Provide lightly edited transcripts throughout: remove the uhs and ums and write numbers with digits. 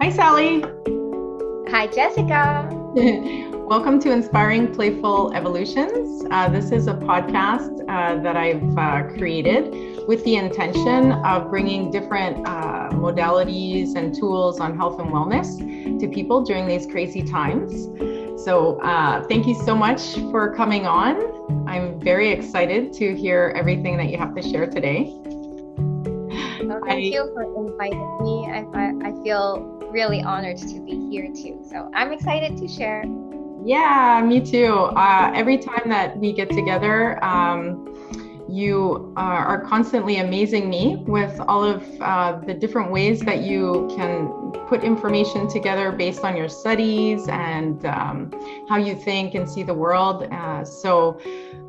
Hi, Sally. Hi, Jessica. Welcome to Inspiring Playful Evolutions. This is a podcast that I've created with the intention of bringing different modalities and tools on health and wellness to people during these crazy times. So thank you so much for coming on. I'm very excited to hear everything that you have to share today. Well, thank you for inviting me. I feel really honored to be here too. So I'm excited to share. Yeah, me too. Every time that we get together, you are constantly amazing me with all of the different ways that you can put information together based on your studies and how you think and see the world. So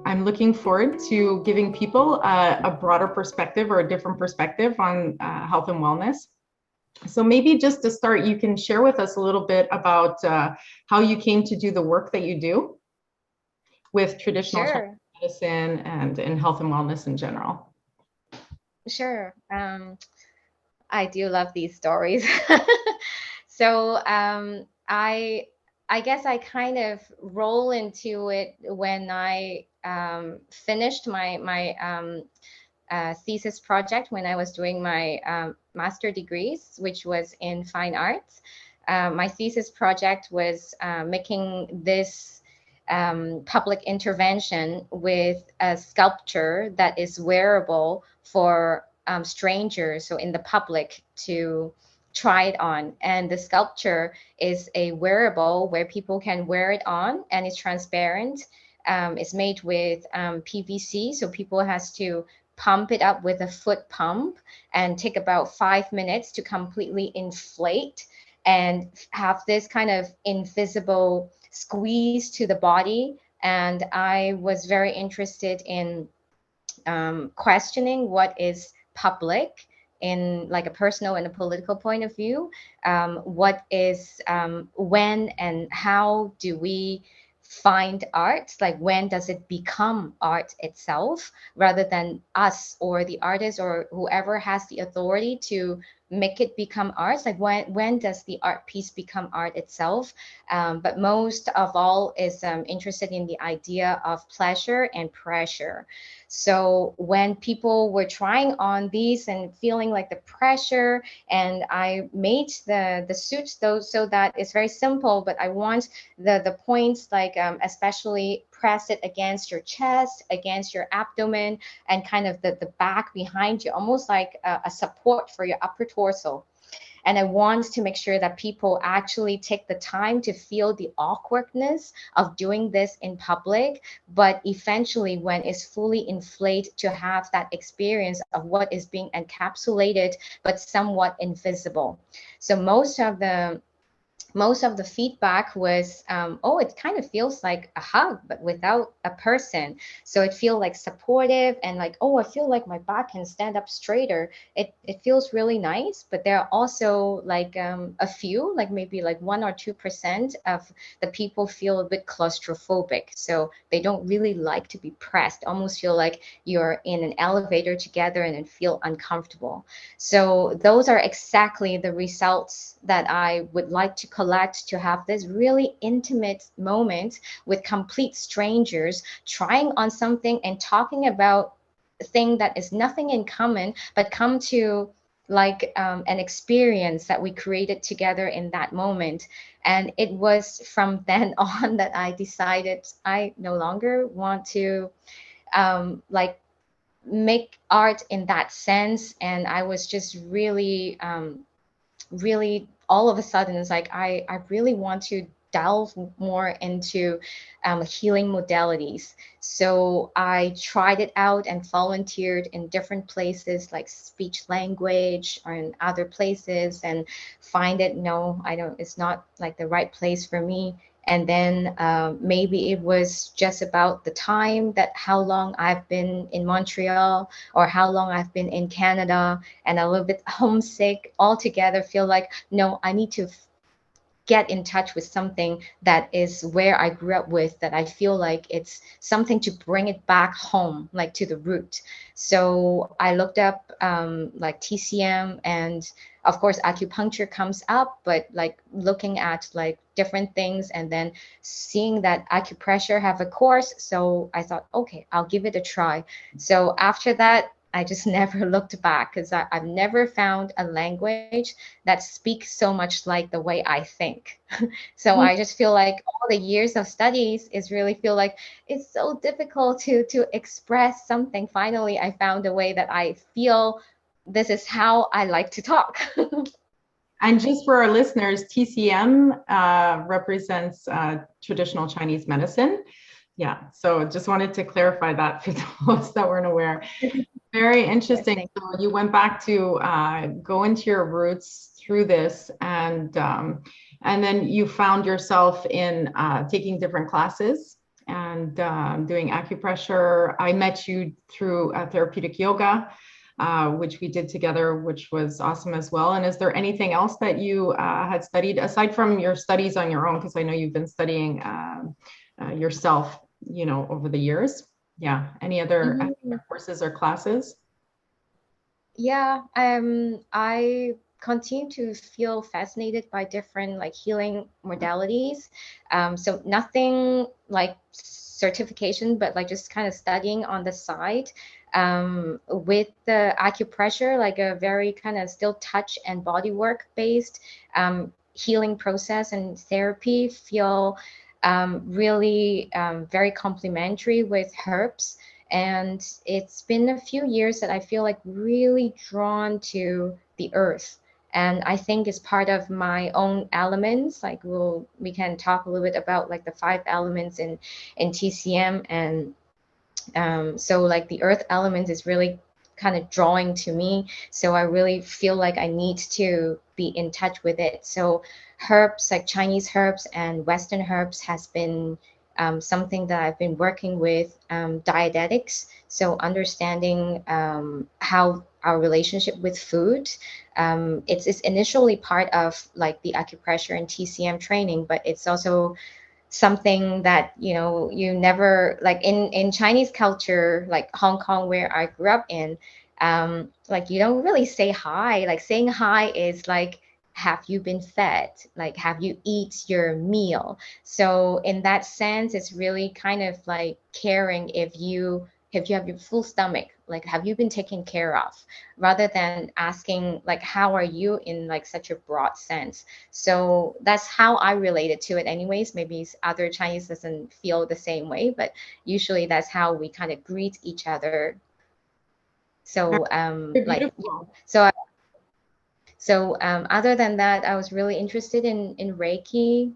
I'm looking forward to giving people a broader perspective or a different perspective on health and wellness. So maybe just to start, you can share with us a little bit about how you came to do the work that you do with traditional Chinese Sure, medicine and in health and wellness in general. sure. I do love these stories. So I guess I kind of roll into it when I finished my thesis project when I was doing my master degrees, which was in fine arts. My thesis project was making this public intervention with a sculpture that is wearable for strangers, so in the public, to try it on. And the sculpture is a wearable where people can wear it on, and it's transparent. It's made with PVC, so people has to pump it up with a foot pump and take about 5 minutes to completely inflate and have this kind of invisible squeeze to the body. And I was very interested in questioning what is public in like a personal and a political point of view. What is when and how do we find art? Like when does it become art itself rather than us or the artist or whoever has the authority to make it become art? Like when does the art piece become art itself? But most of all is interested in the idea of pleasure and pressure. So when people were trying on these and feeling like the pressure, and I made the suits though so that it's very simple, but I want the points like especially press it against your chest, against your abdomen, and kind of the back behind you, almost like a support for your upper torso. And I want to make sure that people actually take the time to feel the awkwardness of doing this in public, but eventually, when it's fully inflated, to have that experience of what is being encapsulated but somewhat invisible. So most of the feedback was, oh, it kind of feels like a hug, but without a person. So it feels like supportive and like, oh, I feel like my back can stand up straighter. It feels really nice. But there are also like a few, like maybe like 1 or 2% of the people feel a bit claustrophobic. So they don't really like to be pressed, almost feel like you're in an elevator together and it feel uncomfortable. So those are exactly the results that I would like to collect, to have this really intimate moment with complete strangers trying on something and talking about a thing that is nothing in common, but come to like an experience that we created together in that moment. And it was from then on that I decided I no longer want to like make art in that sense. And I was just really really all of a sudden it's like I really want to delve more into healing modalities. So I tried it out and volunteered in different places like speech language or in other places, and find it, no, I don't, it's not like the right place for me. And then maybe it was just about the time that how long I've been in Montreal or how long I've been in Canada, and a little bit homesick altogether, feel like, no, I need to get in touch with something that is where I grew up with, that I feel like it's something to bring it back home, like to the root. So I looked up like TCM, and of course acupuncture comes up, but like looking at like different things, and then seeing that acupressure have a course. So I thought, okay, I'll give it a try. So after that, I just never looked back, because I've never found a language that speaks so much like the way I think. So I just feel like all the years of studies is really feel like it's so difficult to express something. Finally, I found a way that I feel this is how I like to talk. And just for our listeners, TCM represents traditional Chinese medicine. Yeah, so just wanted to clarify that for those that weren't aware. Very interesting. Yes, So you went back to go into your roots through this, and then you found yourself in taking different classes and doing acupressure. I met you through therapeutic yoga, which we did together, which was awesome as well. And is there anything else that you had studied aside from your studies on your own? Because I know you've been studying yourself, over the years. Yeah. Any other courses or classes? yeah, I continue to feel fascinated by different like healing modalities. So nothing like certification, but like just kind of studying on the side. With the acupressure, like a very kind of still touch and body work based healing process and therapy, feel really very complementary with herbs. And it's been a few years that I feel like really drawn to the earth. And I think it's part of my own elements. Like we can talk a little bit about like the five elements in TCM. And so like the earth element is really kind of drawing to me. So I really feel like I need to be in touch with it. So herbs, like Chinese herbs and Western herbs, has been something that I've been working with, dietetics. So understanding how our relationship with food. It's initially part of like the acupressure and TCM training, but it's also something that you never like in Chinese culture, like Hong Kong where I grew up in. Like you don't really say hi. Like saying hi is like, have you been fed? Like, have you eat your meal? So in that sense, it's really kind of like caring if you have your full stomach, like have you been taken care of, rather than asking like how are you in like such a broad sense. So that's how I related to it anyways. Maybe other Chinese doesn't feel the same way, but usually that's how we kind of greet each other. So Very like beautiful. so other than that, I was really interested in Reiki,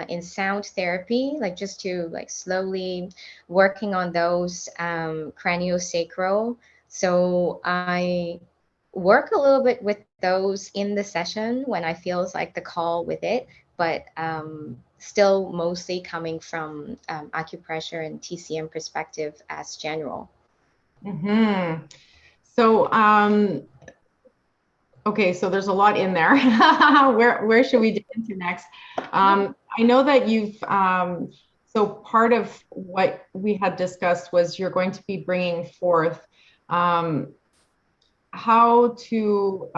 in sound therapy, like just to like slowly working on those craniosacral. So I work a little bit with those in the session when I feels like the call with it, but still mostly coming from acupressure and TCM perspective as general. Mm-hmm. So, okay, so there's a lot in there. Where should we dig into next? I know that so part of what we had discussed was you're going to be bringing forth um, how to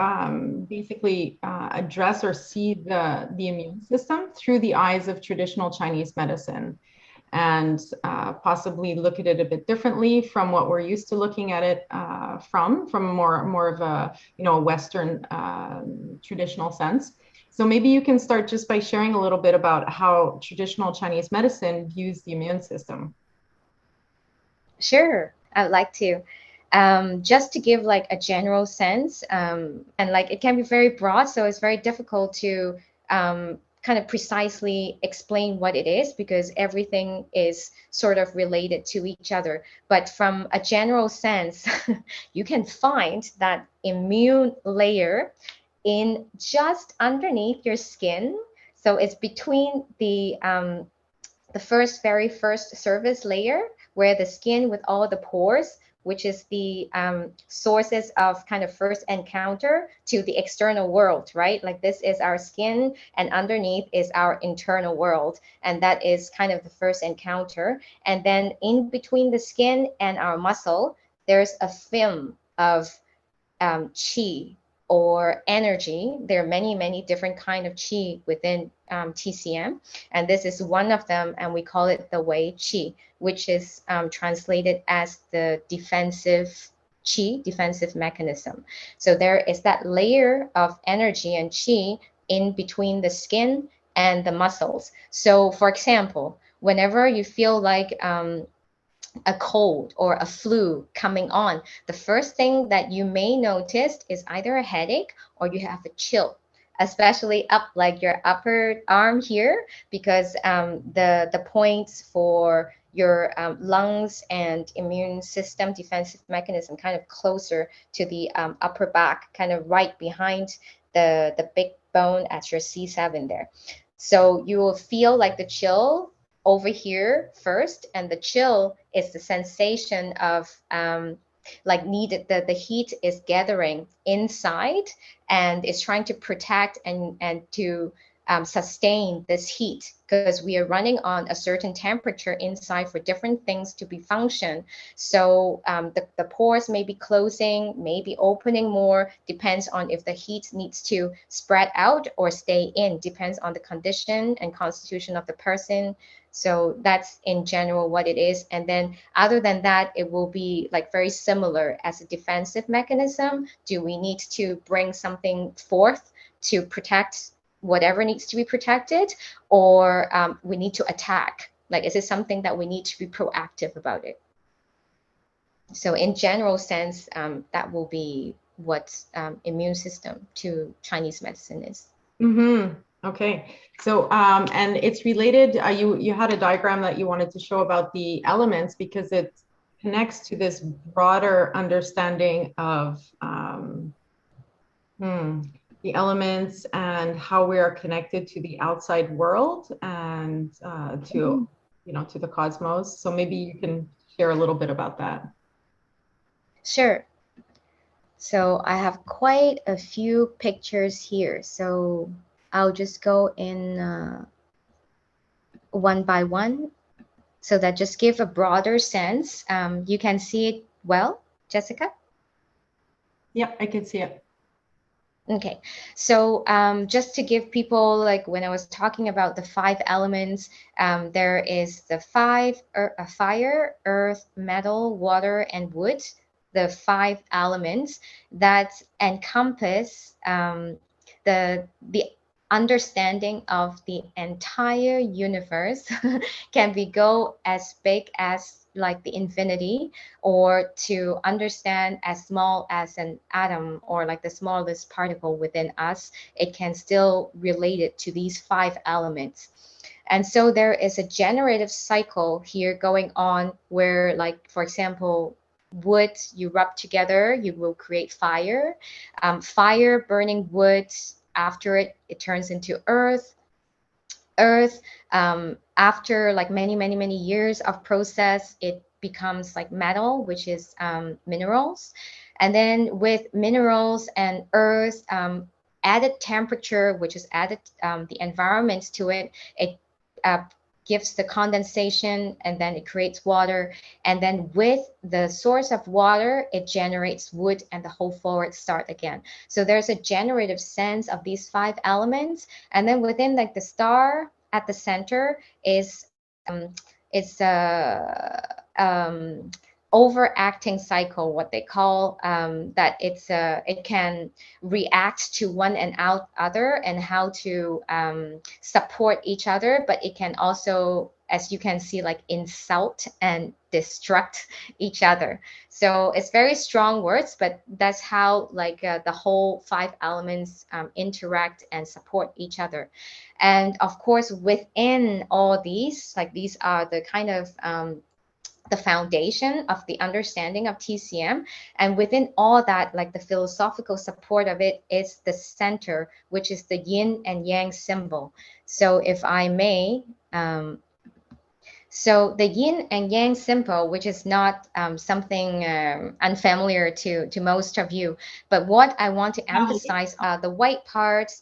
basically address or see the immune system through the eyes of traditional Chinese medicine, and possibly look at it a bit differently from what we're used to looking at it from more of a Western traditional sense. So maybe you can start just by sharing a little bit about how traditional Chinese medicine views the immune system. Sure, I'd like to. Just to give like a general sense, and like it can be very broad, so it's very difficult to kind of precisely explain what it is, because everything is sort of related to each other. But from a general sense, you can find that immune layer in just underneath your skin. So it's between the very first surface layer, where the skin with all the pores which is the sources of kind of first encounter to the external world, right? Like this is our skin, and underneath is our internal world. And that is kind of the first encounter. And then in between the skin and our muscle, there's a film of qi or energy. There are many, many different kind of qi within TCM, and this is one of them, and we call it the Wei qi, which is translated as the defensive qi, defensive mechanism. So there is that layer of energy and qi in between the skin and the muscles. So for example, whenever you feel like a cold or a flu coming on, the first thing that you may notice is either a headache or you have a chill, especially up like your upper arm here, because the points for your lungs and immune system defensive mechanism kind of closer to the upper back, kind of right behind the big bone at your C7 there. So you will feel like the chill over here first, and the chill is the sensation of like the heat is gathering inside and is trying to protect and to sustain this heat, because we are running on a certain temperature inside for different things to be function. So the pores may be closing, maybe opening more, depends on if the heat needs to spread out or stay in, depends on the condition and constitution of the person. So that's in general what it is. And then other than that, it will be like very similar as a defensive mechanism. Do we need to bring something forth to protect whatever needs to be protected, or we need to attack? Like, is it something that we need to be proactive about it? So in general sense, that will be what immune system to Chinese medicine is. Mm-hmm. Okay. So, and it's related, you had a diagram that you wanted to show about the elements, because it connects to this broader understanding of the elements and how we are connected to the outside world and to, to the cosmos. So maybe you can share a little bit about that. Sure. So I have quite a few pictures here. So I'll just go in one by one, so that just give a broader sense. You can see it well, Jessica? Yep, I can see it. Okay, so just to give people, like when I was talking about the 5 elements, there is the fire, earth, metal, water, and wood, the 5 elements that encompass the understanding of the entire universe. Can be go as big as like the infinity, or to understand as small as an atom or like the smallest particle within us. It can still relate it to these 5 elements. And so there is a generative cycle here going on where, like, for example, wood, you rub together, you will create fire. Fire burning wood, after it turns into earth. After like many years of process, it becomes like metal, which is minerals. And then with minerals and earth, added temperature, which is added the environment to it, it gives the condensation, and then it creates water. And then with the source of water, it generates wood, and the whole forward start again. So there's a generative sense of these 5 elements. And then within like the star at the center is it's a overacting cycle, what they call that it can react to one and other, and how to support each other, but it can also, as you can see, like insult and destruct each other. So it's very strong words, but that's how like the whole 5 elements interact and support each other. And of course, within all these, like these are the kind of the foundation of the understanding of TCM. And within all that, like the philosophical support of it is the center, which is the yin and yang symbol. So if I may, So the yin and yang symbol, which is not something unfamiliar to most of you, but what I want to emphasize, the white part,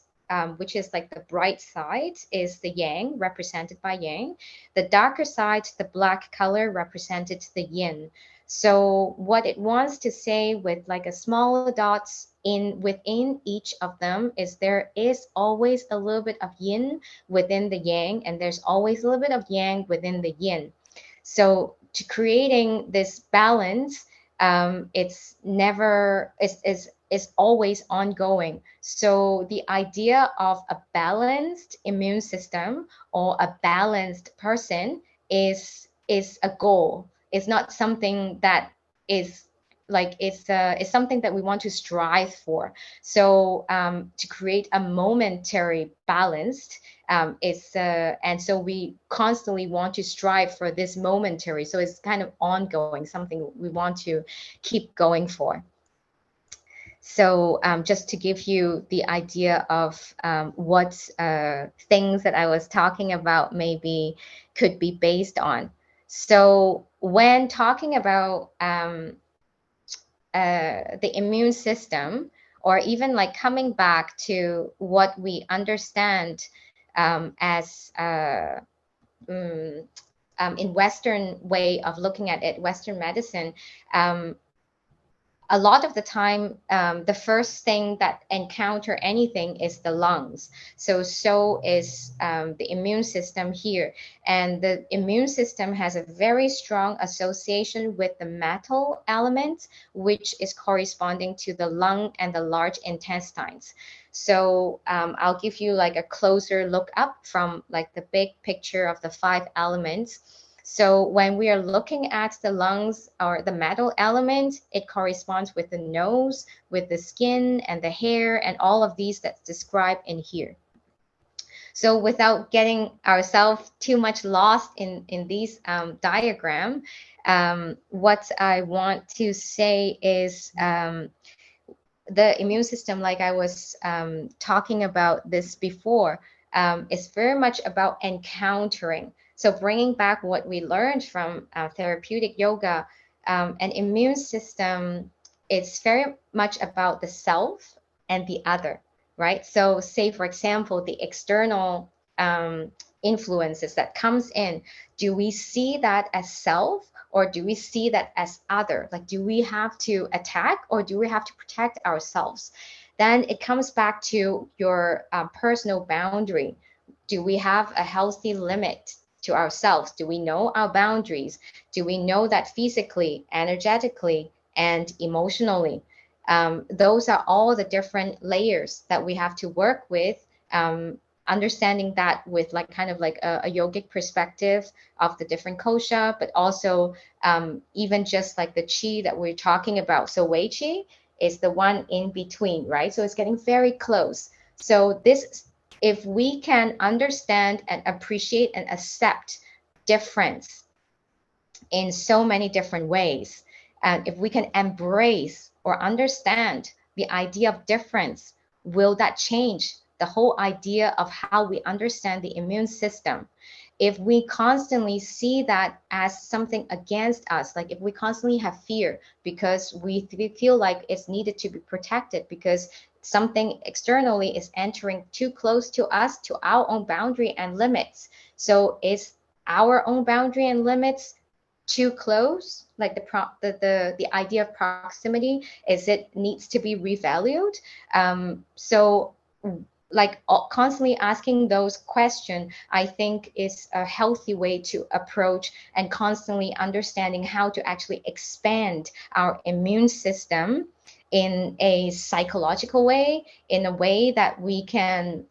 which is like the bright side, is the yang, represented by yang. The darker side, the black color, represented the yin. So what it wants to say with like a small dots in within each of them is there is always a little bit of yin within the yang, and there's always a little bit of yang within the yin. So to creating this balance, it's never is always ongoing. So the idea of a balanced immune system or a balanced person is a goal. It's not something that is like it's something that we want to strive for. So to create a momentary balance, and so we constantly want to strive for this momentary. So it's kind of ongoing, something we want to keep going for. So just to give you the idea of what things that I was talking about maybe could be based on. So when talking about the immune system, or even like coming back to what we understand as in Western way of looking at it, Western medicine, a lot of the time, the first thing that encounter anything is the lungs. So is the immune system here. And the immune system has a very strong association with the metal element, which is corresponding to the lung and the large intestines. So I'll give you like a closer look up from like the big picture of the 5 elements. So when we are looking at the lungs or the metal element, it corresponds with the nose, with the skin and the hair and all of these that's described in here. So without getting ourselves too much lost in these diagram, what I want to say is the immune system, like I was talking about this before, is very much about encountering. So bringing back what we learned from therapeutic yoga, an immune system is very much about the self and the other, right? So say, for example, the external influences that comes in, do we see that as self? Or do we see that as other? Like, do we have to attack or do we have to protect ourselves? Then it comes back to your personal boundary. Do we have a healthy limit to ourselves? Do we know our boundaries? Do we know that physically, energetically, and emotionally? Those are all the different layers that we have to work with. Understanding that with like kind of like a yogic perspective of the different kosha, but also even just like the chi that we're talking about. So Wei Chi is the one in between, right? So it's getting very close. So this, if we can understand and appreciate and accept difference in so many different ways, and if we can embrace or understand the idea of difference, will that change the whole idea of how we understand the immune system? If we constantly see that as something against us, like if we constantly have fear because we feel like it's needed to be protected because something externally is entering too close to us, to our own boundary and limits. So is our own boundary and limits too close? Like the idea of proximity, is it needs to be revalued? So like constantly asking those questions, I think is a healthy way to approach, and constantly understanding how to actually expand our immune system in a psychological way, in a way that we can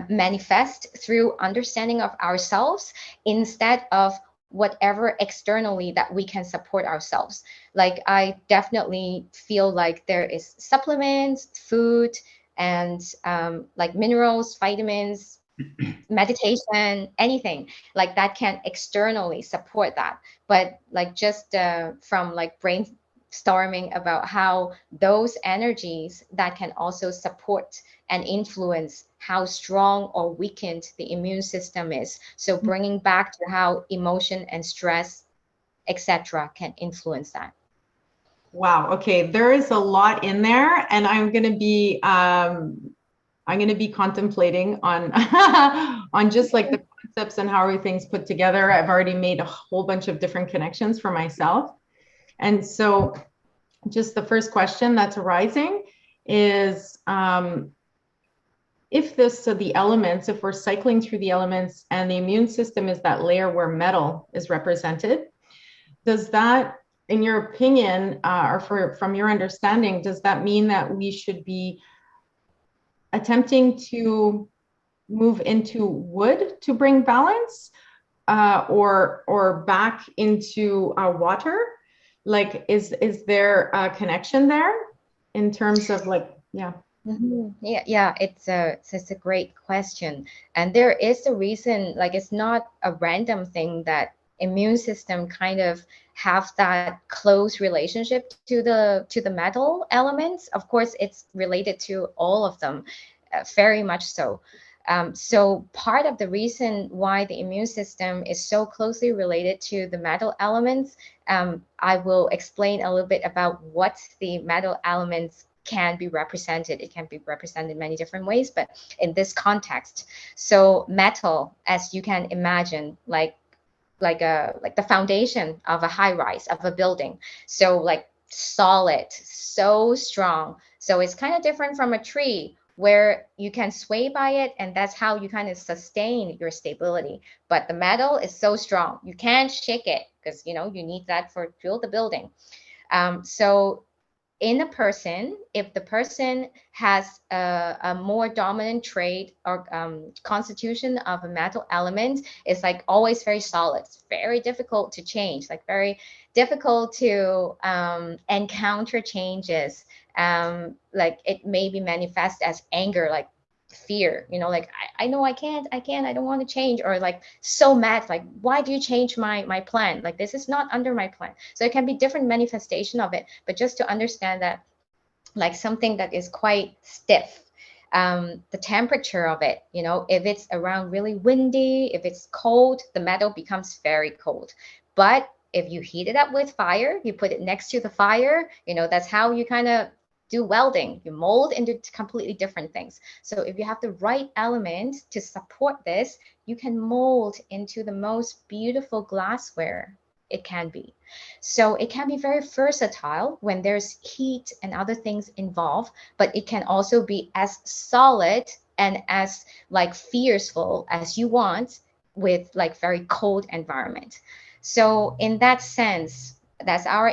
manifest through understanding of ourselves instead of whatever externally that we can support ourselves. Like I definitely feel like there is supplements, food, and like minerals, vitamins, meditation, anything like that can externally support that. But like just from like brain brainstorming about how those energies that can also support and influence how strong or weakened the immune system is. So bringing back to how emotion and stress, etc., can influence that. Wow. Okay. There is a lot in there, and I'm going to be contemplating on on just like the concepts and how everything's put together. I've already made a whole bunch of different connections for myself. And so just the first question that's arising is if this, so the elements, if we're cycling through the elements and the immune system is that layer where metal is represented, does that, in your opinion, from your understanding, does that mean that we should be attempting to move into wood to bring balance, or back into water? Like, is there a connection there in terms of like, yeah. Yeah, it's a great question. And there is a reason, like it's not a random thing that immune system kind of have that close relationship to the metal elements. Of course, it's related to all of them, very much so. So part of the reason why the immune system is so closely related to the metal elements, I will explain a little bit about what the metal elements can be represented. It can be represented in many different ways, but in this context, so metal, as you can imagine, like the foundation of a high rise of a building, so like solid, so strong. So it's kind of different from a tree where you can sway by it, and that's how you kind of sustain your stability. But the metal is so strong, you can't shake it because you need that for build the building. So in a person, if the person has a more dominant trait or constitution of a metal element, it's like always very solid. It's very difficult to change, like very difficult to encounter changes. Like it may be manifest as anger, like fear, like I know I don't want to change, or like so mad, like why do you change my plan, like this is not under my plan. So it can be different manifestation of it, but just to understand that, like something that is quite stiff, the temperature of it, if it's around really windy, if it's cold, the metal becomes very cold. But if you heat it up with fire, you put it next to the fire, that's how you kind of do welding. You mold into completely different things. So if you have the right element to support this, you can mold into the most beautiful glassware it can be. So it can be very versatile when there's heat and other things involved, but it can also be as solid and as like fierceful as you want with like very cold environment. So in that sense, that's our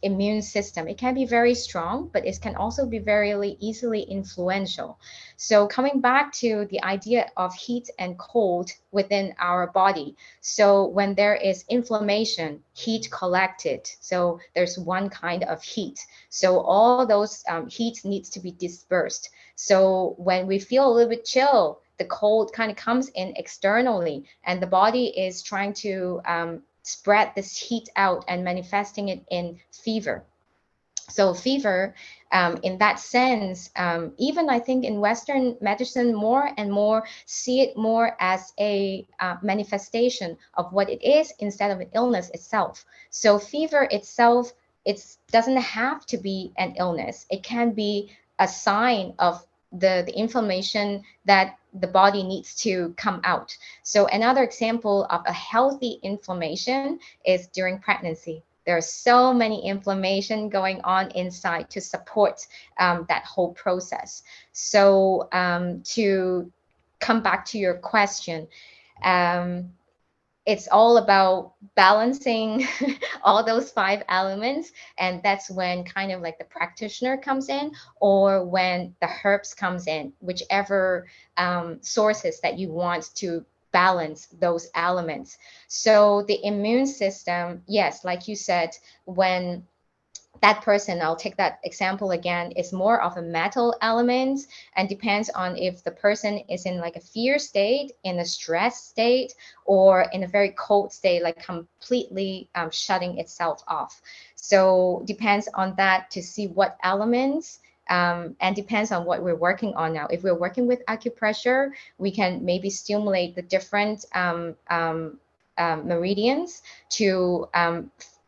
immune system. It can be very strong, but it can also be very easily influential. So coming back to the idea of heat and cold within our body. So when there is inflammation, heat collected. So there's one kind of heat. So all those heat needs to be dispersed. So when we feel a little bit chill, the cold kind of comes in externally, and the body is trying to spread this heat out and manifesting it in fever. So fever, in that sense, even I think in Western medicine, more and more see it more as a manifestation of what it is instead of an illness itself. So fever itself, it doesn't have to be an illness. It can be a sign of the inflammation that the body needs to come out. So another example of a healthy inflammation is during pregnancy. There's so many inflammation going on inside to support that whole process. So to come back to your question, it's all about balancing all those 5 elements, and that's when kind of like the practitioner comes in, or when the herbs comes in, whichever sources that you want to balance those elements. So the immune system, yes, like you said, when that person, I'll take that example again, is more of a metal element, and depends on if the person is in like a fear state, in a stress state, or in a very cold state, like completely shutting itself off. So depends on that to see what elements, and depends on what we're working on now. If we're working with acupressure, we can maybe stimulate the different meridians to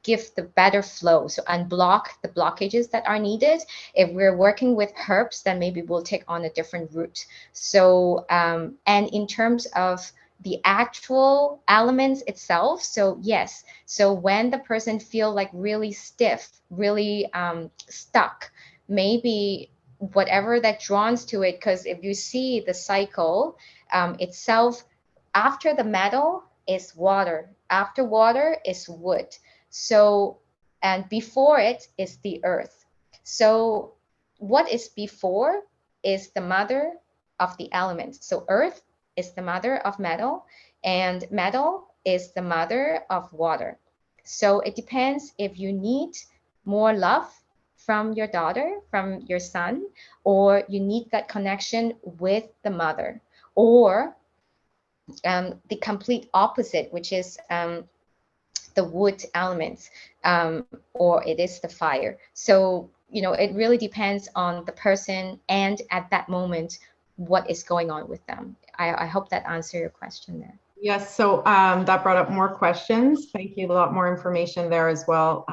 give the better flow, so unblock the blockages that are needed. If we're working with herbs, then maybe we'll take on a different route. So and in terms of the actual elements itself, so yes, so when the person feel like really stiff, really stuck, maybe whatever that draws to it, because if you see the cycle itself, after the metal is water, after water is wood, so and before it is the earth. So what is before is the mother of the elements. So earth is the mother of metal, and metal is the mother of water. So it depends if you need more love from your daughter, from your son, or you need that connection with the mother, or the complete opposite, which is the wood elements, or it is the fire. So, it really depends on the person and at that moment, what is going on with them. I hope that answered your question there. Yes, so that brought up more questions. Thank you. A lot more information there as well.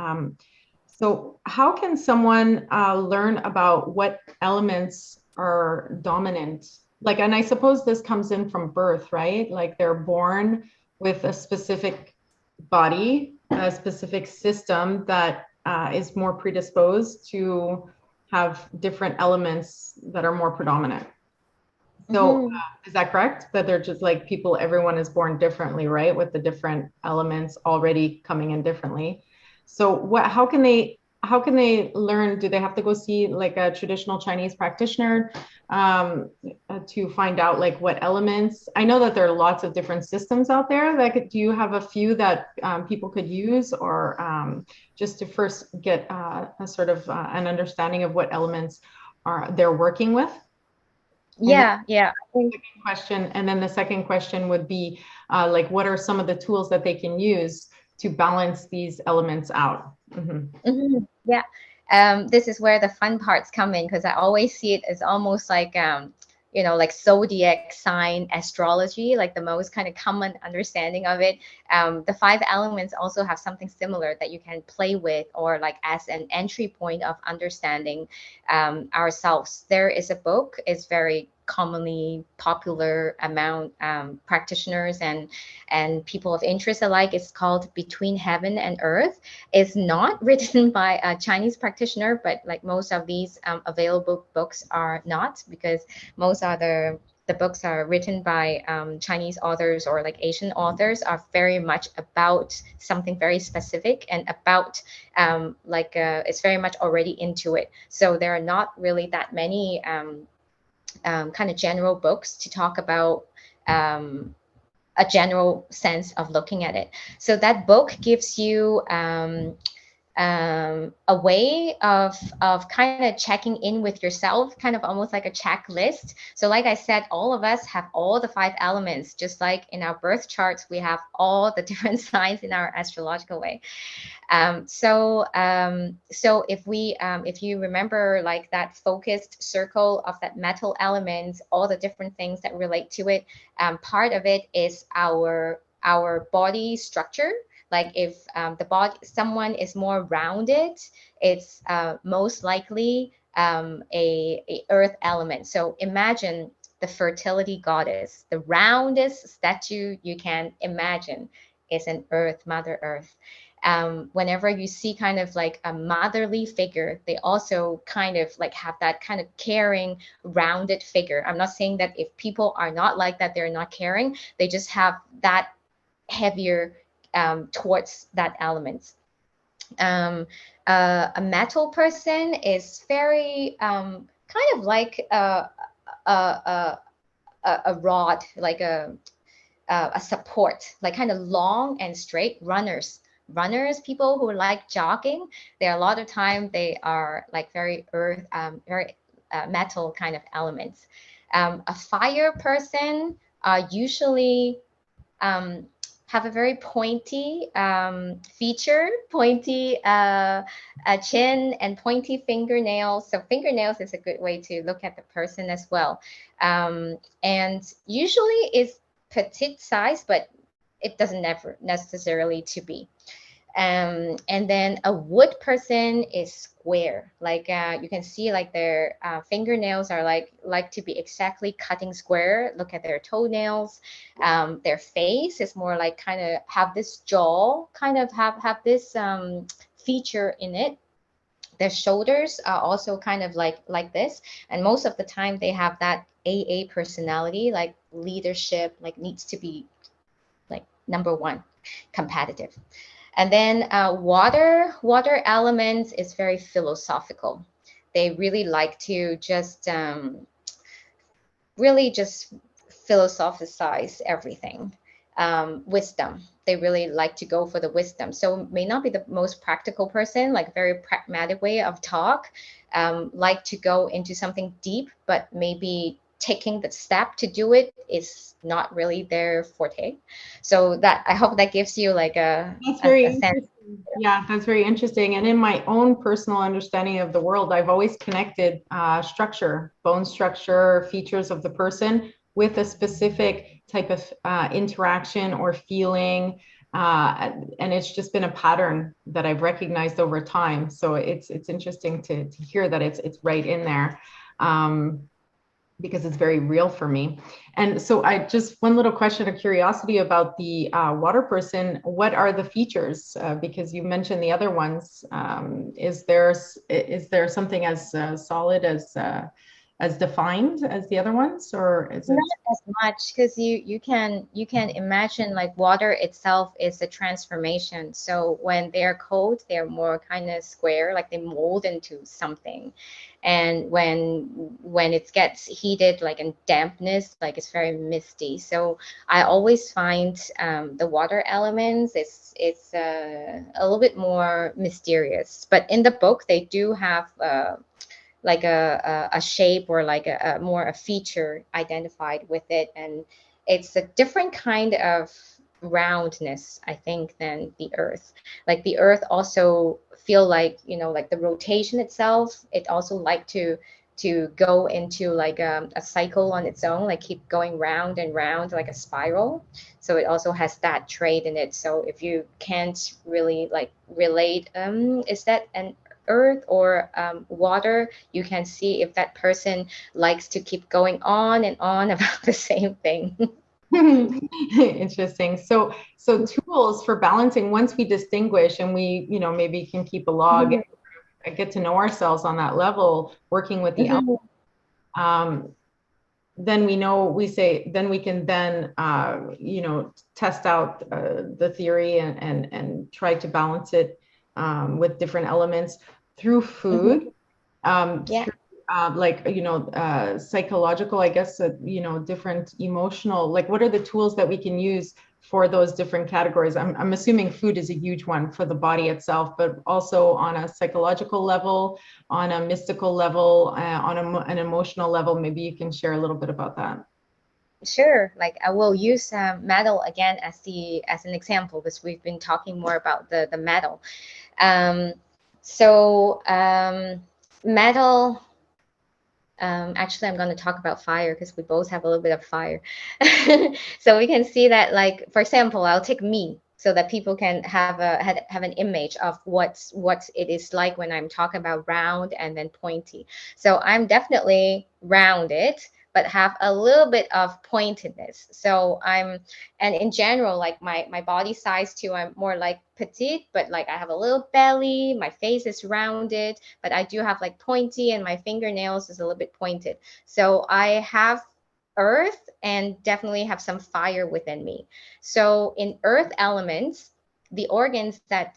So how can someone learn about what elements are dominant? Like, and I suppose this comes in from birth, right? Like they're born with a specific body, a specific system that is more predisposed to have different elements that are more predominant. So is that correct? That they're just like people, everyone is born differently, right? With the different elements already coming in differently. So how can they learn? Do they have to go see like a traditional Chinese practitioner to find out like what elements? I know that there are lots of different systems out there do you have a few that people could use, or just to first get a sort of an understanding of what elements they're working with? Yeah. Question, and then the second question would be like, what are some of the tools that they can use to balance these elements out? Yeah. This is where the fun parts come in, because I always see it as almost like like zodiac sign astrology, like the most kind of common understanding of it. The five elements also have something similar that you can play with, or like as an entry point of understanding ourselves. There is a book, it's very commonly popular among practitioners and people of interest alike. It's called Between Heaven and Earth. It's not written by a Chinese practitioner, but like most of these available books are not, because most of the books are written by Chinese authors or like Asian authors, are very much about something very specific and about it's very much already into it. So there are not really that many kind of general books to talk about a general sense of looking at it. So that book gives you a way of kind of checking in with yourself, kind of almost like a checklist. So like I said, all of us have all the five elements, just like in our birth charts, we have all the different signs in our astrological way. So if you remember like that focused circle of that metal element, all the different things that relate to it, part of it is our body structure. Like if someone is more rounded, it's most likely a earth element. So imagine the fertility goddess, the roundest statue you can imagine is an earth, Mother Earth. Whenever you see kind of like a motherly figure, they also kind of like have that kind of caring, rounded figure. I'm not saying that if people are not like that, they're not caring. They just have that heavier towards that element. A metal person is very kind of like a rod, like a support, like kind of long and straight. Runners, people who like jogging, there are a lot of time they are like very earth, very metal kind of elements. A fire person usually have a very pointy feature, pointy chin, and pointy fingernails. So fingernails is a good way to look at the person as well. And usually it's petite size, but it doesn't never necessarily to be. And then a wood person is square. Like you can see, like their fingernails are like to be exactly cutting square. Look at their toenails. Their face is more like kind of have this jaw, kind of have this feature in it. Their shoulders are also kind of like this, and most of the time they have that AA personality, like leadership, like needs to be like number one, competitive. And then water elements is very philosophical. They really like to just really just philosophize everything. Wisdom. They really like to go for the wisdom. So may not be the most practical person, like very pragmatic way of talk, like to go into something deep, but maybe taking the step to do it is not really their forte. So that, I hope that gives you like That's very a sense. interesting. Yeah, that's very interesting. And in my own personal understanding of the world, I've always connected structure, bone structure, features of the person with a specific type of interaction or feeling. And it's just been a pattern that I've recognized over time. So it's interesting to hear that it's right in there. Because it's very real for me. And so I just, one little question of curiosity about the water person, what are the features? Because you mentioned the other ones. Is there something as solid as defined as the other ones, or is it? Not as much, because you can imagine like water itself is a transformation. So when they're cold, they're more kind of square, like they mold into something. And when it gets heated, like in dampness, like it's very misty. So I always find the water elements, it's a little bit more mysterious. But in the book, they do have like a shape, or like a more a feature identified with it, and it's a different kind of roundness, I think, than the earth. Like the earth also feel like, like the rotation itself, it also like to go into like a cycle on its own, like keep going round and round like a spiral. So it also has that trait in it. So if you can't really like relate, is that an earth or water, you can see if that person likes to keep going on and on about the same thing. Interesting. So tools for balancing, once we distinguish and we, maybe can keep a log Mhm, and get to know ourselves on that level, working with the mhm, um, then we know, then we can then test out the theory and try to balance it with different elements through mhm. food, Yeah. through like psychological, I guess, different emotional, like what are the tools that we can use for those different categories? I'm assuming food is a huge one for the body itself, but also on a psychological level, on a mystical level, on an emotional level. Maybe you can share a little bit about that. Sure. Like I will use metal again as an example, because we've been talking more about the metal. Um, so metal. Actually, I'm going to talk about fire because we both have a little bit of fire. So we can see that, like, for example, I'll take me so that people can have an image of what it is like when I'm talking about round and then pointy. So I'm definitely rounded, but have a little bit of pointedness. So and in general, like my body size too, I'm more like petite, but like I have a little belly, my face is rounded, but I do have like pointy, and my fingernails is a little bit pointed. So I have earth and definitely have some fire within me. So in earth elements, the organs that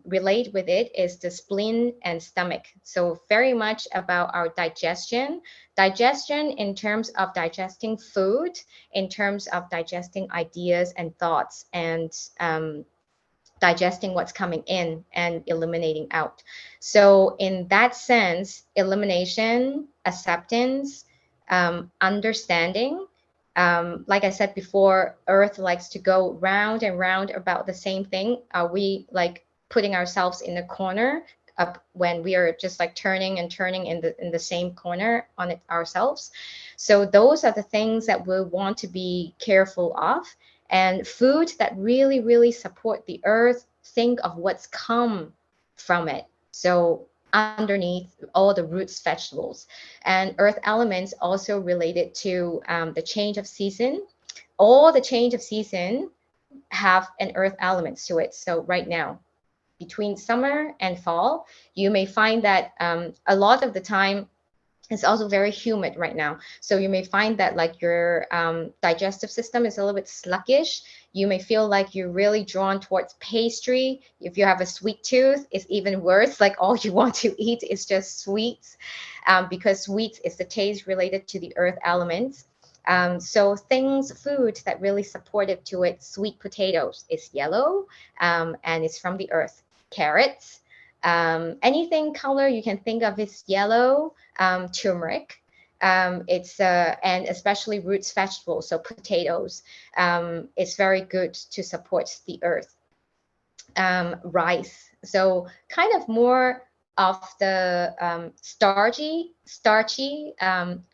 relate with it is the spleen and stomach. So very much about our digestion in terms of digesting food, in terms of digesting ideas and thoughts, and digesting what's coming in and eliminating out. So, in that sense, elimination, acceptance, understanding, Like I said before, Earth likes to go round and round about the same thing. Are we like putting ourselves in a corner up when we are just like turning and turning in the same corner on it ourselves? So those are the things that we want to be careful of. And food that really, really support the earth, think of what's come from it. So underneath all the roots vegetables, and earth elements also related to the change of season. All the change of season have an earth elements to it. So right now, between summer and fall, you may find that a lot of the time it's also very humid right now. So you may find that like your digestive system is a little bit sluggish. You may feel like you're really drawn towards pastry. If you have a sweet tooth, it's even worse. Like all you want to eat is just sweets, because sweets is the taste related to the earth elements. So food that really supportive to it, sweet potatoes is yellow, and it's from the earth. Carrots, anything color you can think of is yellow. Turmeric, and especially roots vegetables, so potatoes, it's very good to support the earth. Rice, so kind of more of the starchy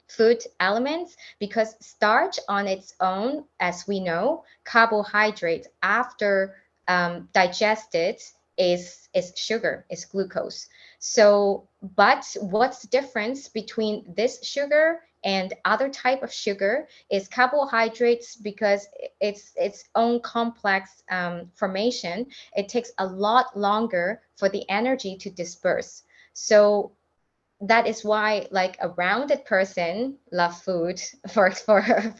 food elements, because starch on its own, as we know, carbohydrate after digested is sugar, is glucose. So, but what's the difference between this sugar and other type of sugar is carbohydrates, because it's its own complex formation. It takes a lot longer for the energy to disperse. So that is why like a rounded person love food for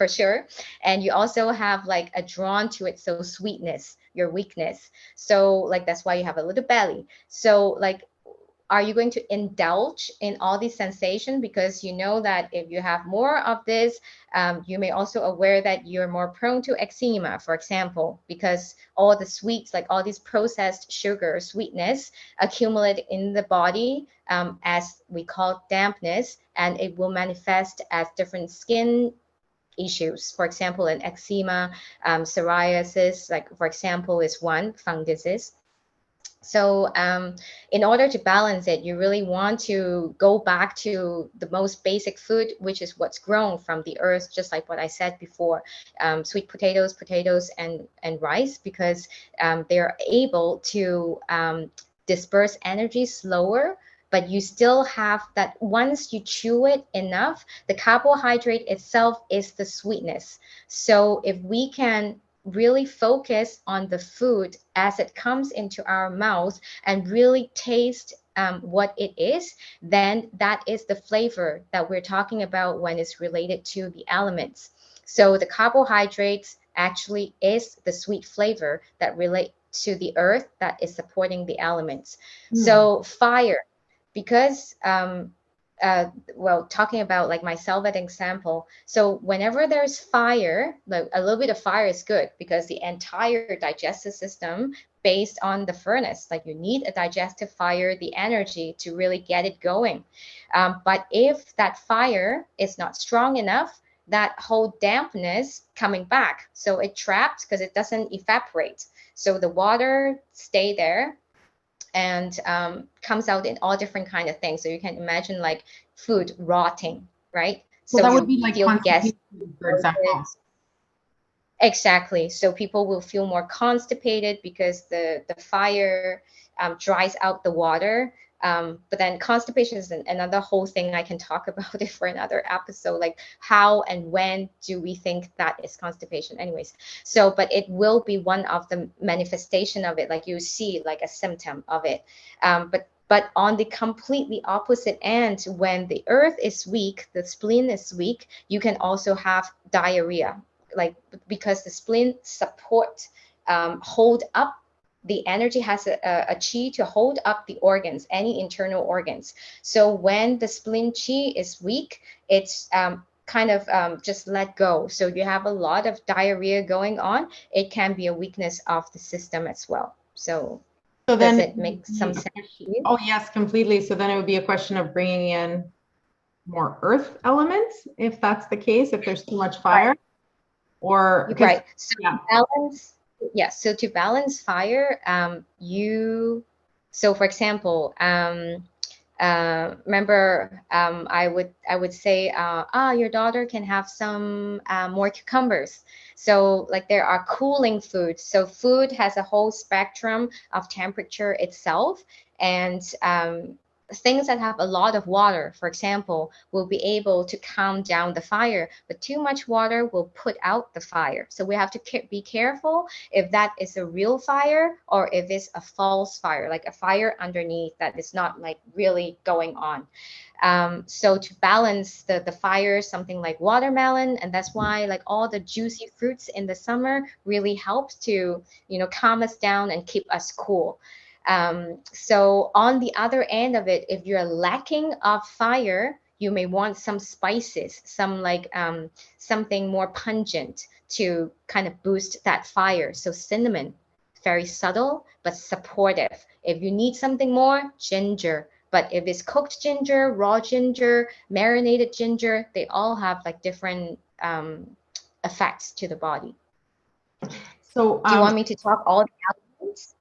sure, and you also have like a drawn to it, so sweetness your weakness, so like that's why you have a little belly. So like, are you going to indulge in all these sensations? Because you know that if you have more of this, you may also aware that you're more prone to eczema, for example, because all the sweets, like all these processed sugar, sweetness, accumulate in the body, as we call dampness, and it will manifest as different skin issues. For example, an eczema, psoriasis, like for example, is one, funguses. So in order to balance it, you really want to go back to the most basic food, which is what's grown from the earth, just like what I said before, sweet potatoes, and rice, because they're able to disperse energy slower, but you still have that once you chew it enough, the carbohydrate itself is the sweetness. So if we can really focus on the food as it comes into our mouth and really taste what it is, then that is the flavor that we're talking about when it's related to the elements. So the carbohydrates actually is the sweet flavor that relate to the earth that is supporting the elements. So fire, because well, talking about like myself as an example, so whenever there's fire, like a little bit of fire is good, because the entire digestive system based on the furnace, like you need a digestive fire, the energy to really get it going. But if that fire is not strong enough, that whole dampness coming back, so it traps because it doesn't evaporate, so the water stay there, and comes out in all different kind of things. So you can imagine like food rotting, right? So that would be like constipation, for example. Exactly. So people will feel more constipated because the fire dries out the water. But then constipation is another whole thing. I can talk about it for another episode, like how and when do we think that is constipation anyways. So, but it will be one of the manifestation of it, like you see like a symptom of it. But on the completely opposite end, when the earth is weak, the spleen is weak, you can also have diarrhea, like because the spleen support, hold up the energy, has a chi to hold up the organs, any internal organs. So when the spleen chi is weak, it's kind of just let go. So you have a lot of diarrhea going on. It can be a weakness of the system as well. So does it make some sense to you? Oh, yes, completely. So then it would be a question of bringing in more earth elements, if that's the case, if there's too much fire. or because Right. So to balance, yes. So to balance fire, so for example, remember, I would say, your daughter can have some more cucumbers. So like there are cooling foods. So food has a whole spectrum of temperature itself, and things that have a lot of water, for example, will be able to calm down the fire, but too much water will put out the fire. So we have to be careful if that is a real fire or if it's a false fire, like a fire underneath that is not like really going on. So to balance the fire, something like watermelon, and that's why like all the juicy fruits in the summer really helps to, calm us down and keep us cool. So on the other end of it, if you're lacking of fire, you may want some spices, some like something more pungent to kind of boost that fire. So cinnamon, very subtle but supportive. If you need something more, ginger. But if it's cooked ginger, raw ginger, marinated ginger, they all have like different effects to the body. So, do you want me to talk all the elements?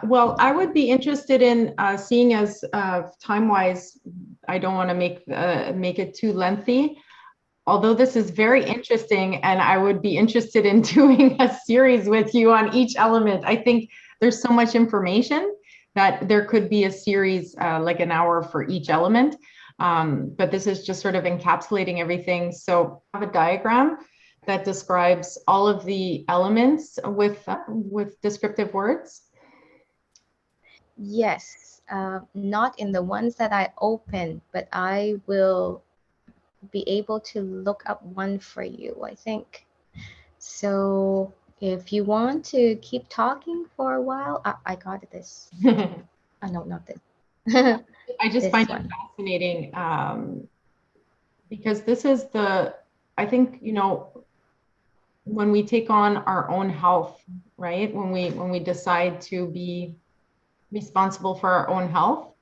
well, I would be interested in seeing as time-wise, I don't want to make it too lengthy. Although this is very interesting, and I would be interested in doing a series with you on each element. I think there's so much information that there could be a series like an hour for each element. But this is just sort of encapsulating everything. So I have a diagram that describes all of the elements with descriptive words. Yes, not in the ones that I open, but I will be able to look up one for you, I think. So if you want to keep talking for a while, I got this. No, not this. I just This find one. it fascinating because this is I think, when we take on our own health, right? When we decide to be responsible for our own health,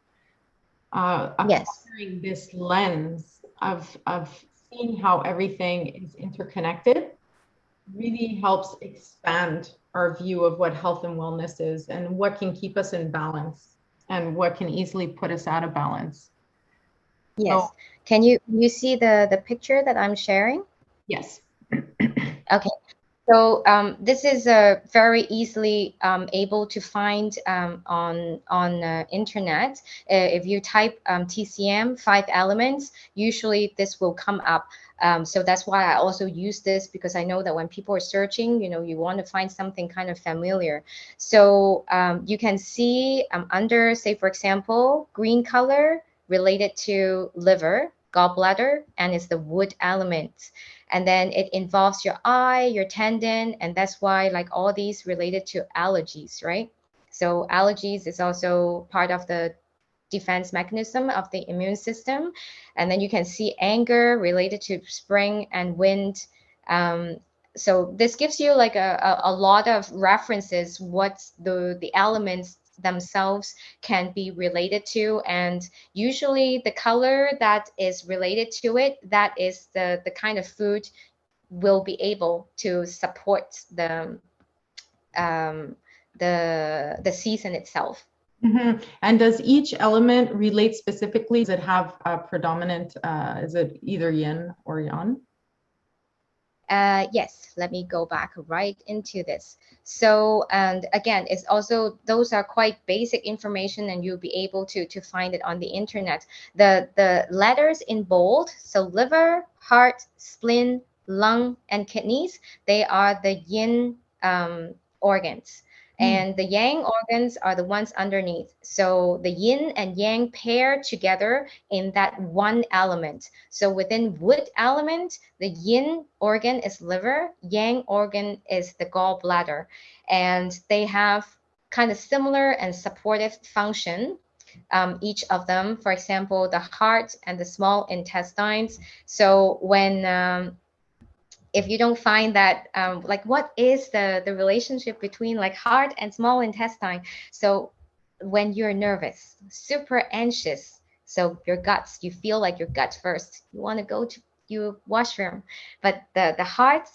Yes. acquiring this lens of seeing how everything is interconnected really helps expand our view of what health and wellness is and what can keep us in balance and what can easily put us out of balance. Yes. So, Can you see the picture that I'm sharing? yes. Okay. So this is very easily able to find on internet. If you type TCM 5 elements, usually this will come up. So that's why I also use this, because I know that when people are searching, you want to find something kind of familiar. So you can see under, say for example, green color related to liver, gallbladder, and it's the wood element. And then it involves your eye, your tendon, and that's why like all these related to allergies, right? So allergies is also part of the defense mechanism of the immune system. And then you can see anger related to spring and wind. um, so this gives you like a lot of references what the elements themselves can be related to, and usually the color that is related to it, that is the kind of food will be able to support um, the season itself. Mm-hmm. And does each element relate specifically? Does it have a predominant, is it either yin or yang? Yes, let me go back right into this. So, and again, it's also, those are quite basic information and you'll be able to find it on the internet. The letters in bold, so liver, heart, spleen, lung, and kidneys, they are the yin organs. And the yang organs are the ones underneath. So the yin and yang pair together in that one element. So within wood element, the yin organ is liver, yang organ is the gallbladder, and they have kind of similar and supportive function. Each of them, for example, the heart and the small intestines. So when if you don't find that, like what is the relationship between like heart and small intestine? So when you're nervous, super anxious, so your guts, you feel like your guts first, you want to go to your washroom, but the heart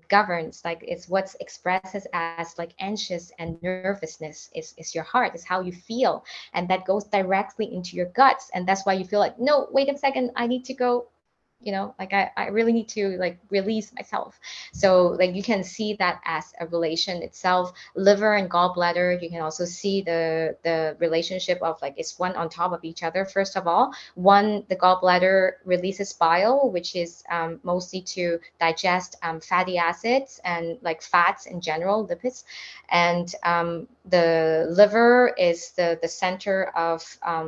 governs, like it's what's expresses as like anxious and nervousness is your heart, is how you feel, and that goes directly into your guts, and that's why you feel like, no, wait a second, I need to go, like I really need to like release myself. So like you can see that as a relation itself. Liver and gallbladder, you can also see the relationship of like, it's one on top of each other. First of all, the gallbladder releases bile, which is mostly to digest fatty acids and like fats in general, lipids. And the liver is the center of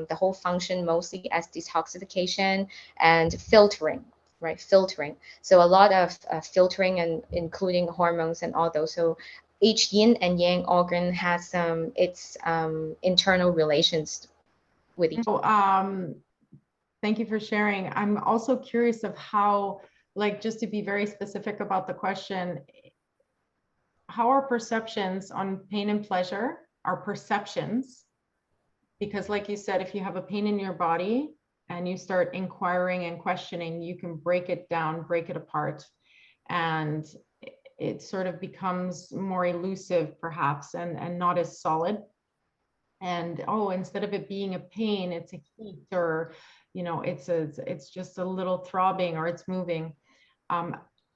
the whole function, mostly as detoxification and filtering, right? Filtering. So a lot of filtering, and including hormones and all those. So each yin and yang organ has its internal relations with each. So, thank you for sharing. I'm also curious of how, like, just to be very specific about the question, how are perceptions on pain and pleasure, are perceptions, because like you said, if you have a pain in your body and you start inquiring and questioning, you can break it down, break it apart, and it sort of becomes more elusive perhaps, and not as solid. And oh, instead of it being a pain, it's a heat, or it's just a little throbbing, or it's moving. um,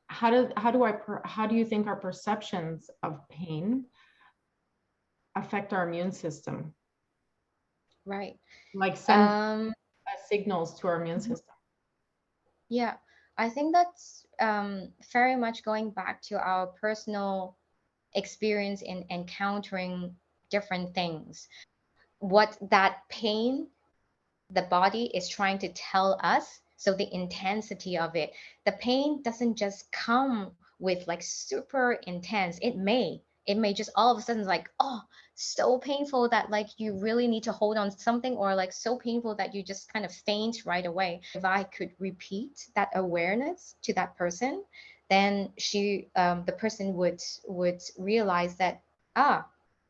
how do you think our perceptions of pain affect our immune system, Right. like send Um, signals to our immune system? yeah, I think that's very much going back to our personal experience in encountering different things. What that pain the body is trying to tell us. So the intensity of it, the pain doesn't just come with like super intense. It may just all of a sudden like, oh, so painful that like you really need to hold on to something, or like so painful that you just kind of faint right away. If I could repeat that awareness to that person, then the person would realize that, ah,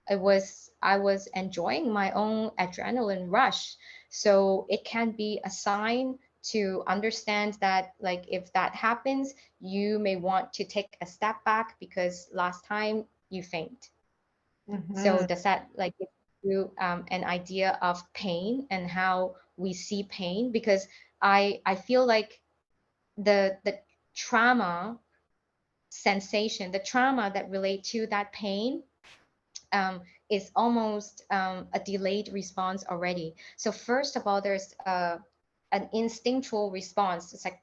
I was enjoying my own adrenaline rush. So it can be a sign to understand that like if that happens, you may want to take a step back because last time you faint. So Mhm. does that like give you an idea of pain and how we see pain? Because I feel like the trauma sensation, the trauma that relate to that pain is almost a delayed response already. So first of all, there's an instinctual response. It's like,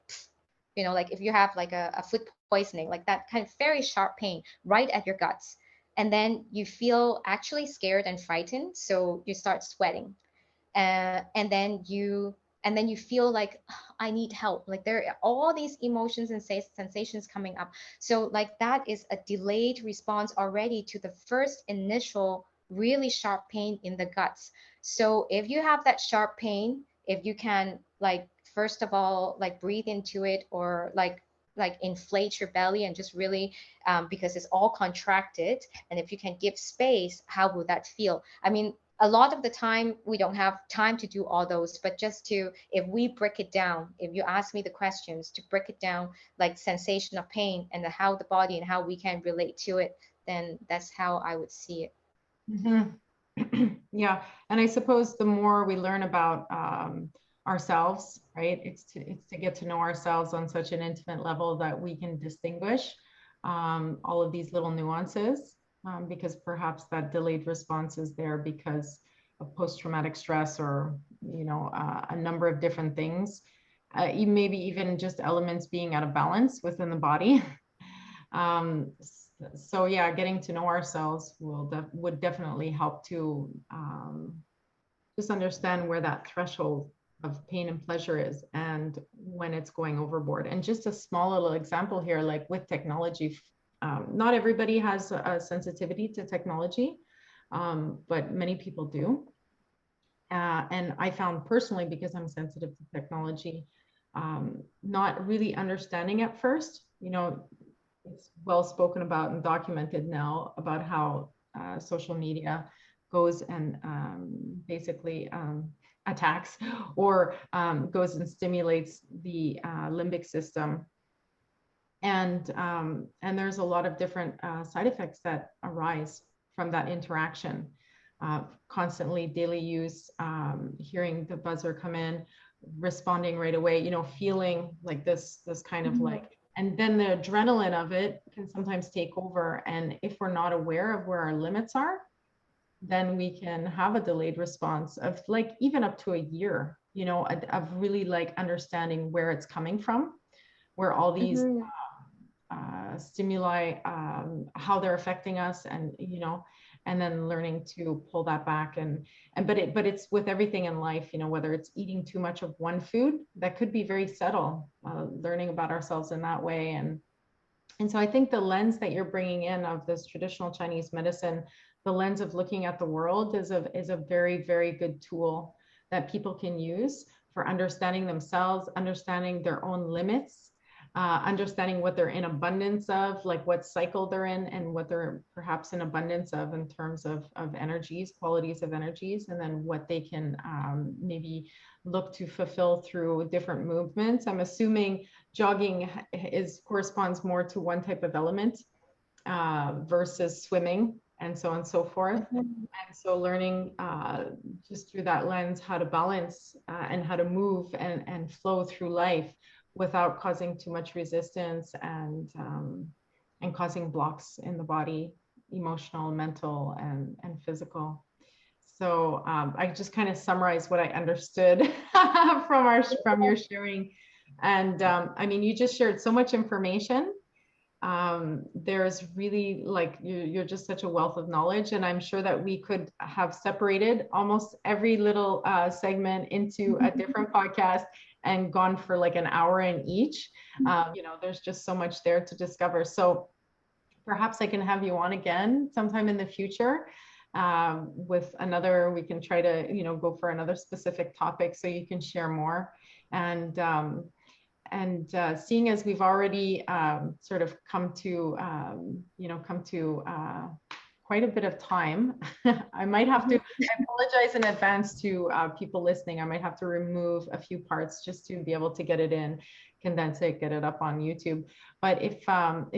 like if you have like a food poisoning, like that kind of very sharp pain right at your guts. And then you feel actually scared and frightened. So you start sweating. And then you feel like, "Oh, I need help." Like there are all these emotions and sensations coming up. So like that is a delayed response already to the first initial really sharp pain in the guts. So if you have that sharp pain, if you can like first of all like breathe into it, or like inflate your belly and just really because it's all contracted, and if you can give space, how will that feel? I mean, a lot of the time we don't have time to do all those, but just to, if we break it down, if you ask me the questions to break it down, like sensation of pain and how the body and how we can relate to it, then that's how I would see it. Mhm. Yeah, and I suppose the more we learn about ourselves, right? It's to get to know ourselves on such an intimate level that we can distinguish all of these little nuances, because perhaps that delayed response is there because of post-traumatic stress, or a number of different things, maybe even just elements being out of balance within the body. um, so yeah, getting to know ourselves would definitely help to just understand where that threshold of pain and pleasure is, and when it's going overboard. And just a small little example here, like with technology, not everybody has a sensitivity to technology, but many people do. And I found personally, because I'm sensitive to technology, not really understanding at first. It's well spoken about and documented now about how social media goes and basically attacks, or goes and stimulates the limbic system, And there's a lot of different side effects that arise from that interaction. Constantly daily use, hearing the buzzer come in, responding right away, you know, feeling like this kind of like, and then the adrenaline of it can sometimes take over. And if we're not aware of where our limits are, then we can have a delayed response of like even up to a year, you know, of really like understanding where it's coming from, where all these stimuli, how they're affecting us, and you know, and then learning to pull that back. But it's with everything in life, you know, whether it's eating too much of one food that could be very subtle, learning about ourselves in that way. And so I think the lens that you're bringing in of this traditional Chinese medicine, the lens of looking at the world, is a very, very good tool that people can use for understanding themselves, understanding their own limits, understanding what they're in abundance of, like what cycle they're in, and what they're perhaps in abundance of in terms of energies, qualities of energies, and then what they can maybe look to fulfill through different movements. I'm assuming jogging corresponds more to one type of element versus swimming, and so on and so forth. And so learning just through that lens how to balance and how to move and flow through life without causing too much resistance and causing blocks in the body, emotional, mental, and physical. So I just kind of summarized what I understood from your sharing. And I mean, you just shared so much information. There's really like you're just such a wealth of knowledge, and I'm sure that we could have separated almost every little segment into a different podcast and gone for like an hour in each. You know, there's just so much there to discover. So perhaps I can have you on again sometime in the future with another, we can try to, you know, go for another specific topic so you can share more. And seeing as we've already sort of come to, you know, quite a bit of time, I might have to, I apologize in advance to people listening. I might have to remove a few parts just to be able to get it in, condense it, get it up on YouTube. But if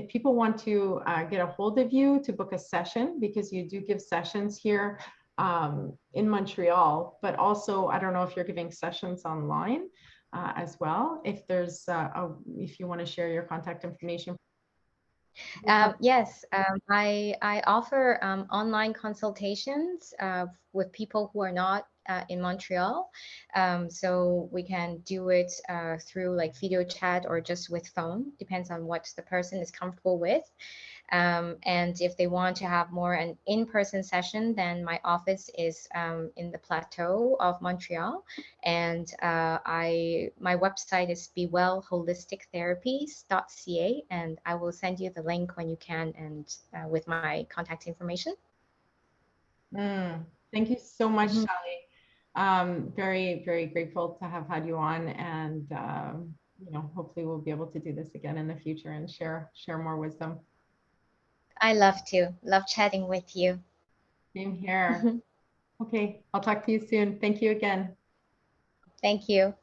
people want to get a hold of you to book a session, because you do give sessions here in Montreal, but also, I don't know if you're giving sessions online as well. If there's, if you want to share your contact information. Yes, I offer online consultations with people who are not in Montreal. So we can do it through like video chat or just with phone, depends on what the person is comfortable with. And if they want to have more an in-person session, then my office is in the plateau of Montreal, and my website is bewellholistictherapies.ca, and I will send you the link when you can, and with my contact information. Thank you so much, Sally. Very, very grateful to have had you on, and you know, hopefully we'll be able to do this again in the future and share more wisdom. I love chatting with you. Same here. Okay, I'll talk to you soon. Thank you again. Thank you.